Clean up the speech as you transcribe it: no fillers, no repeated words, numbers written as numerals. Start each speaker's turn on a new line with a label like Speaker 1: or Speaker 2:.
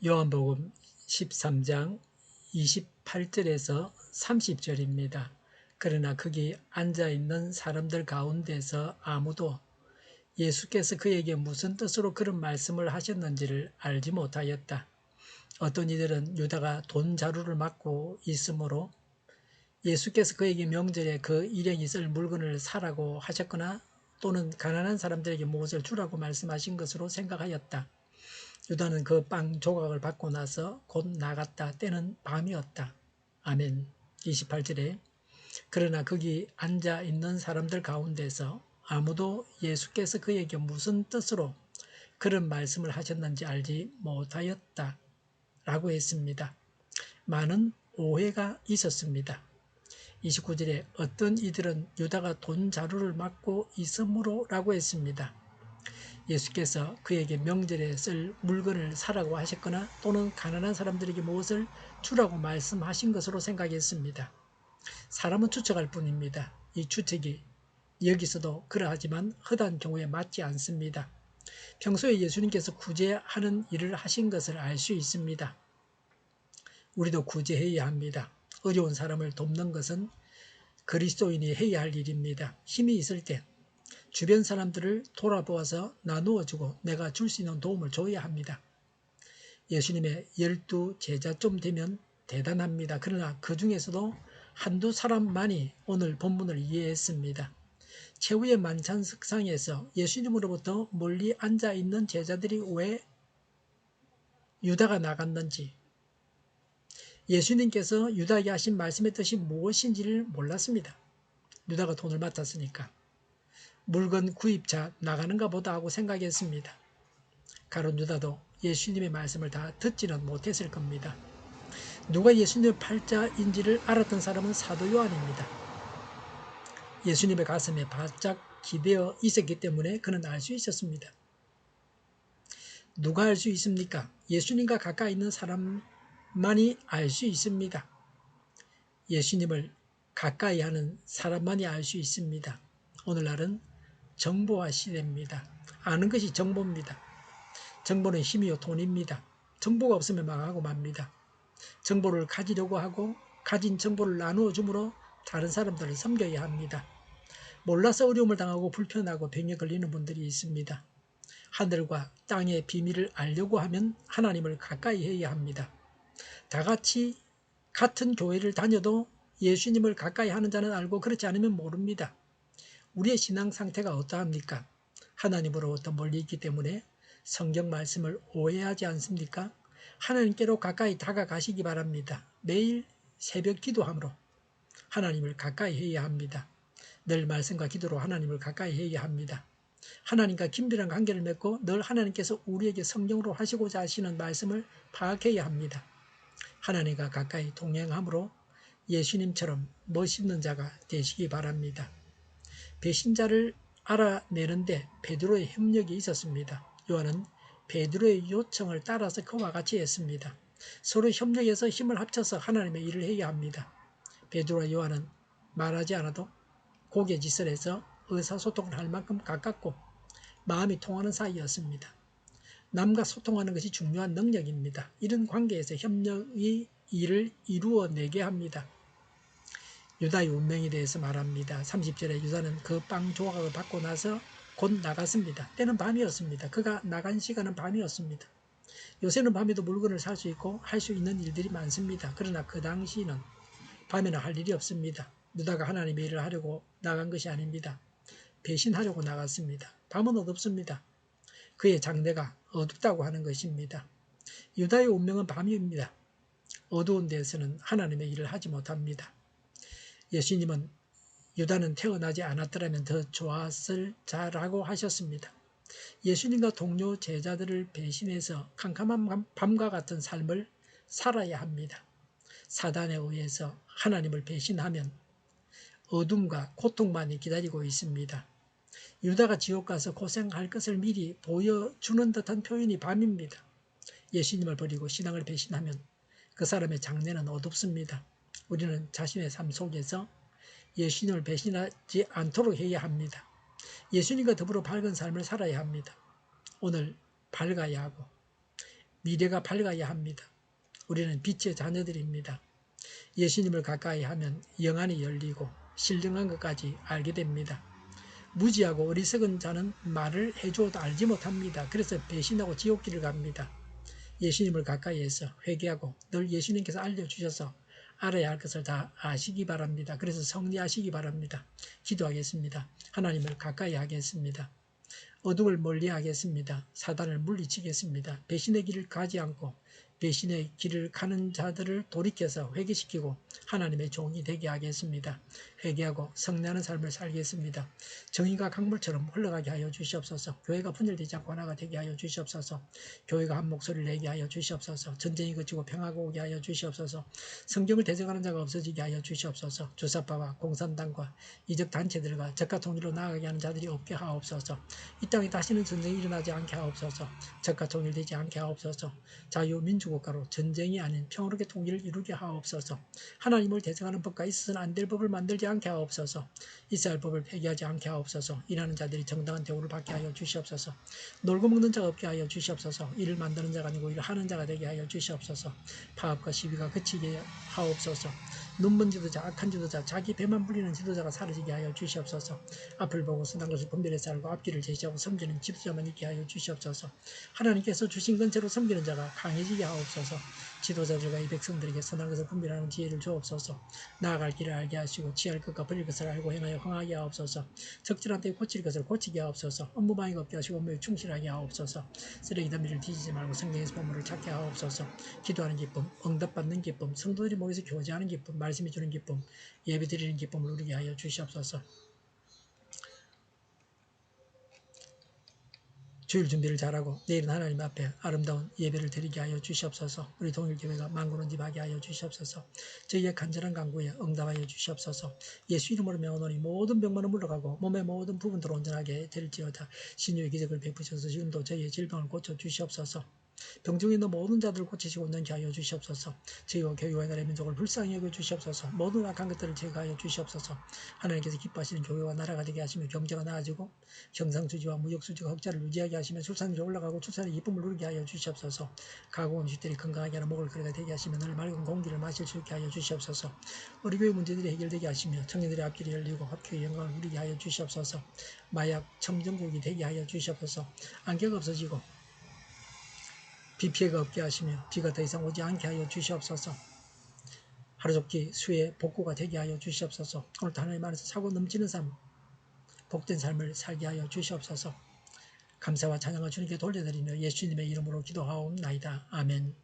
Speaker 1: 요한복음 13장 28절에서 30절입니다. 그러나 거기 앉아있는 사람들 가운데서 아무도 예수께서 그에게 무슨 뜻으로 그런 말씀을 하셨는지를 알지 못하였다. 어떤 이들은 유다가 돈 자루를 맡고 있으므로 예수께서 그에게 명절에 그 일행이 쓸 물건을 사라고 하셨거나 또는 가난한 사람들에게 무엇을 주라고 말씀하신 것으로 생각하였다. 유다는 그 빵 조각을 받고 나서 곧 나갔다. 때는 밤이었다. 아멘. 28절에 그러나 거기 앉아있는 사람들 가운데서 아무도 예수께서 그에게 무슨 뜻으로 그런 말씀을 하셨는지 알지 못하였다. 라고 했습니다. 많은 오해가 있었습니다. 29절에 어떤 이들은 유다가 돈 자루를 맡고 있으므로 라고 했습니다. 예수께서 그에게 명절에 쓸 물건을 사라고 하셨거나 또는 가난한 사람들에게 무엇을 주라고 말씀하신 것으로 생각했습니다. 사람은 추측할 뿐입니다. 이 추측이 여기서도 그러하지만 허다한 경우에 맞지 않습니다. 평소에 예수님께서 구제하는 일을 하신 것을 알 수 있습니다. 우리도 구제해야 합니다. 어려운 사람을 돕는 것은 그리스도인이 해야 할 일입니다. 힘이 있을 때 주변 사람들을 돌아보아서 나누어주고 내가 줄 수 있는 도움을 줘야 합니다. 예수님의 12 제자쯤 되면 대단합니다. 그러나 그 중에서도 한두 사람만이 오늘 본문을 이해했습니다. 최후의 만찬석상에서 예수님으로부터 멀리 앉아있는 제자들이 왜 유다가 나갔는지, 예수님께서 유다에게 하신 말씀의 뜻이 무엇인지를 몰랐습니다. 유다가 돈을 맡았으니까 물건 구입차 나가는가 보다 하고 생각했습니다. 가룟 유다도 예수님의 말씀을 다 듣지는 못했을 겁니다. 누가 예수님의 팔자인지를 알았던 사람은 사도 요한입니다. 예수님의 가슴에 바짝 기대어 있었기 때문에 그는 알 수 있었습니다. 누가 알 수 있습니까? 예수님과 가까이 있는 사람만이 알 수 있습니다. 예수님을 가까이 하는 사람만이 알 수 있습니다. 오늘날은 정보화 시대입니다. 아는 것이 정보입니다. 정보는 힘이요 돈입니다. 정보가 없으면 망하고 맙니다. 정보를 가지려고 하고 가진 정보를 나누어 주므로 다른 사람들을 섬겨야 합니다. 몰라서 어려움을 당하고 불편하고 병에 걸리는 분들이 있습니다. 하늘과 땅의 비밀을 알려고 하면 하나님을 가까이 해야 합니다. 다 같이 같은 교회를 다녀도 예수님을 가까이 하는 자는 알고 그렇지 않으면 모릅니다. 우리의 신앙 상태가 어떠합니까? 하나님으로부터 멀리 있기 때문에 성경 말씀을 오해하지 않습니까? 하나님께로 가까이 다가가시기 바랍니다. 매일 새벽 기도함으로 하나님을 가까이 해야 합니다. 늘 말씀과 기도로 하나님을 가까이 해야 합니다. 하나님과 긴밀한 관계를 맺고 늘 하나님께서 우리에게 성령으로 하시고자 하시는 말씀을 파악해야 합니다. 하나님과 가까이 동행함으로 예수님처럼 멋있는 자가 되시기 바랍니다. 배신자를 알아내는데 베드로의 협력이 있었습니다. 요한은 베드로의 요청을 따라서 그와 같이 했습니다. 서로 협력해서 힘을 합쳐서 하나님의 일을 해야 합니다. 베드로와 요한은 말하지 않아도 고개짓을해서 의사소통을 할 만큼 가깝고 마음이 통하는 사이였습니다. 남과 소통하는 것이 중요한 능력입니다. 이런 관계에서 협력이 일을 이루어내게 합니다. 유다의 운명에 대해서 말합니다. 30절에 유다는 그 빵 조각을 받고 나서 곧 나갔습니다. 때는 밤이었습니다. 그가 나간 시간은 밤이었습니다. 요새는 밤에도 물건을 살 수 있고 할 수 있는 일들이 많습니다. 그러나 그 당시는 밤에는 할 일이 없습니다. 유다가 하나님의 일을 하려고 나간 것이 아닙니다. 배신하려고 나갔습니다. 밤은 어둡습니다. 그의 장래가 어둡다고 하는 것입니다. 유다의 운명은 밤입니다. 어두운 데서는 하나님의 일을 하지 못합니다. 예수님은 유다는 태어나지 않았더라면 더 좋았을 자라고 하셨습니다. 예수님과 동료 제자들을 배신해서 캄캄한 밤과 같은 삶을 살아야 합니다. 사단에 의해서 하나님을 배신하면 어둠과 고통만이 기다리고 있습니다. 유다가 지옥 가서 고생할 것을 미리 보여주는 듯한 표현이 밤입니다. 예수님을 버리고 신앙을 배신하면 그 사람의 장래는 어둡습니다. 우리는 자신의 삶 속에서 예수님을 배신하지 않도록 해야 합니다. 예수님과 더불어 밝은 삶을 살아야 합니다. 오늘 밝아야 하고 미래가 밝아야 합니다. 우리는 빛의 자녀들입니다. 예수님을 가까이 하면 영안이 열리고 신령한 것까지 알게 됩니다. 무지하고 어리석은 자는 말을 해줘도 알지 못합니다. 그래서 배신하고 지옥길을 갑니다. 예수님을 가까이해서 회개하고 늘 예수님께서 알려주셔서 알아야 할 것을 다 아시기 바랍니다. 그래서 성리하시기 바랍니다. 기도하겠습니다. 하나님을 가까이 하겠습니다. 어둠을 멀리하겠습니다. 사단을 물리치겠습니다. 배신의 길을 가지 않고 배신의 길을 가는 자들을 돌이켜서 회개시키고 하나님의 종이 되게 하겠습니다. 회개하고 성례하는 삶을 살겠습니다. 정의가 강물처럼 흘러가게 하여 주시옵소서. 교회가 분열되지 않고 하나가 되게 하여 주시옵소서. 교회가 한 목소리를 내게 하여 주시옵소서. 전쟁이 그치고 평화가 오게 하여 주시옵소서. 성경을 대적하는 자가 없어지게 하여 주시옵소서. 주사파와 공산당과 이적 단체들과 적과 통일로 나아가게 하는 자들이 없게 하옵소서. 이 땅에 다시는 전쟁이 일어나지 않게 하옵소서. 적과 통일되지 않게 하옵소서. 자유민주국가로 전쟁이 아닌 평화롭게 통일을 이루게 하옵소서. 하나님을 대적하는 법과 있어서는 안 될 법을 만들지 않게 하옵소서. 있어야 할 법을 폐기하지 않게 하옵소서. 일하는 자들이 정당한 대우를 받게 하여 주시옵소서. 놀고 먹는 자가 없게 하여 주시옵소서. 일을 만드는 자가 아니고 일을 하는 자가 되게 하여 주시옵소서. 파업과 시비가 그치게 하옵소서. 눈먼 지도자, 악한 지도자, 자기 배만 불리는 지도자가 사라지게 하여 주시옵소서. 앞을 보고 선한 것을 분별해 살고 앞길을 제시하고 섬기는 지도자만 있게 하여 주시옵소서. 하나님께서 주신 건체로 섬기는 자가 강해지게 하옵소서. 지도자들과 이 백성들에게 선한 것을 분별하는 지혜를 주옵소서. 나아갈 길을 알게 하시고 취할 것과 버릴 것을 알고 행하여 흥하게 하옵소서. 적절한 때에 고칠 것을 고치게 하옵소서. 업무방해가 없게 하시고 업무에 충실하게 하옵소서. 쓰레기 더미를 뒤지지 말고 성경에서 보물을 찾게 하옵소서. 기도하는 기쁨, 응답받는 기쁨, 성도들이 모여서 교제하는 기쁨, 말씀해 주는 기쁨, 예배 드리는 기쁨을 누리게 하여 주시옵소서. 주일 준비를 잘하고 내일은 하나님 앞에 아름다운 예배를 드리게 하여 주시옵소서. 우리 동일교회가 만군원집하게 하여 주시옵소서. 저희의 간절한 간구에 응답하여 주시옵소서. 예수 이름으로 명하노니 모든 병만은 물러가고 몸의 모든 부분들을 온전하게 될지어다. 신유의 기적을 베푸셔서 지금도 저희의 질병을 고쳐 주시옵소서. 병중에 있는 모든 자들을 고치시고 온전케 하여 주시옵소서. 저희와 교회와 나라의 민족을 불쌍히 여겨 주시옵소서. 모든 악한 것들을 제거하여 주시옵소서. 하나님께서 기뻐하시는 교회와 나라가 되게 하시며 경제가 나아지고 경상수지와 무역수지가 흑자를 유지하게 하시며 출산율이 올라가고 출산의 기쁨을 누리게 하여 주시옵소서. 가구 음식들이 건강하게 하는 먹을거리가 되게 하시며 늘 맑은 공기를 마실 수 있게 하여 주시옵소서. 우리 교회 문제들이 해결되게 하시며 청년들의 앞길이 열리고 합교의 영광을 누리게 하여 주시옵소서. 마약 청정국이 되게 하여 주시옵소서. 안개가 없어지고 비 피해가 없게 하시며 비가 더 이상 오지 않게 하여 주시옵소서. 하루속히 수해 복구가 되게 하여 주시옵소서. 오늘도 하나님 안에서 차고 넘치는 삶, 복된 삶을 살게 하여 주시옵소서. 감사와 찬양을 주님께 돌려드리며 예수님의 이름으로 기도하옵나이다. 아멘.